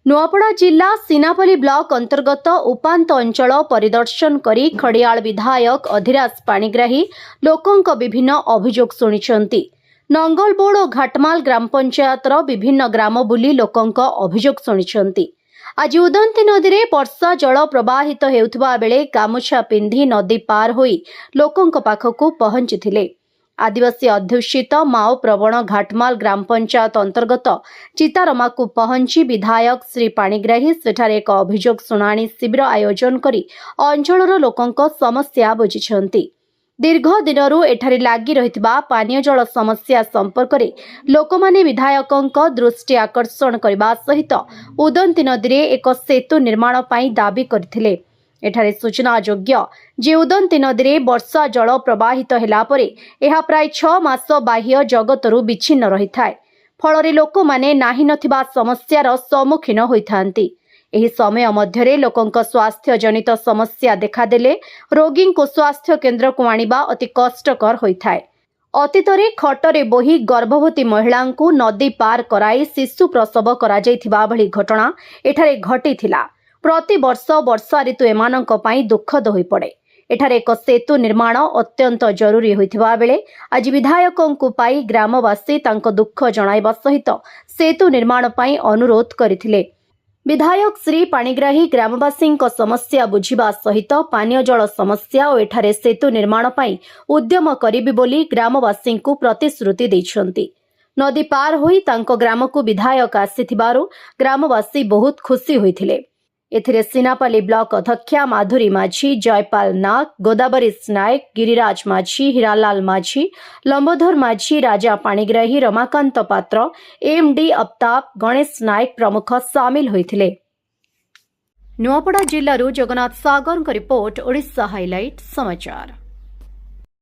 नुआपड़ा जिला सीनापल्ली ब्लॉक अंतर्गत उपांत अंचल परिदर्शन करी खड़ियाल विधायक अधिराज पाणिग्राही लोकों विभिन्न अभियोग शुणिछंती। नंगलबोड़ और घाटमाल ग्राम पंचायतर विभिन्न ग्राम बुली लोकों अभियोग शुणिछंती। आज उदंती नदी में वर्षा जल प्रवाहित हेउथबा बेले गामुछा पिंधि नदी पार होई लोकों पाखकु पहुंचीथिले। आदिवासी अध्युषित माओ प्रवण घाटमाल ग्राम पंचायत अंतर्गत चितारमा को पहुंची विधायक श्री पाणिग्राही सेठारे एक अभियोग शुणाणी शिविर आयोजन करी अंचलर लोकों समस्या बुझिछंती। दीर्घ दिनरू एठारे लागी रहितबा पानीय जल समस्या संपर्क में लोकमाने विधायकों दृष्टि आकर्षण करने सहित उदंती नदी में एक सेतु निर्माण पई दाबी करथिले। एठारे सूचना योग्य जे उदंती नदी में वर्षा जल प्रवाहित हेला परे एहा प्राय 6 मास बाह्य जगतरू विच्छिन्न रही थाए। फल लोक माने नाही नथिबा समस्यार सम्मुखीन होइथांती। एही समय मध्यरे लोकंक स्वास्थ्य जनित समस्या देखादेले रोगी को स्वास्थ्य केन्द्र को आनिबा अति कष्टकर होइथाए। अतीतरे खटरे बोही गर्भवती महिला को नदी पार कराई शिशु प्रसव करा जाइथिबा भली घटना एठारे घटिथिला। प्रति वर्ष वर्षा ऋतु एमानंक पई दुखद होई पड़े। एठारे एक सेतु निर्माण अत्यंत जरूरी होइथिबा बेले आज विधायकों को पाई ग्रामवासी तांक दुख जणाइबा सहित सेतु निर्माण पई अनुरोध करिथिले। विधायक श्री पाणिग्राही ग्रामवासी समस्या बुझिबा सहित पानीय जल समस्या और एठारे सेतु निर्माण पई उद्यम करिबि बोली ग्रामवासी को प्रतिश्रुति दैछंती। नदी पार होई तांको ग्राम को विधायक आसीथिबारु ग्रामवासी बहुत खुशी होइथिले। एथिरे सीनापल्ली ब्लॉक अध्यक्षा माधुरी माझी, जयपाल नाग, गोदावरी नायक, गिरिराज माझी, हीरालाल माझी, लंबोधर माझी, राजा पाणिग्राही, रमाकांत पात्र, एमडी अफ्ताब, गणेश नायक प्रमुख सामिल होइथिले। नुआपड़ा जिल्लारू जगन्नाथ सागर रिपोर्ट, ओडिशा हाइलाइट समाचार।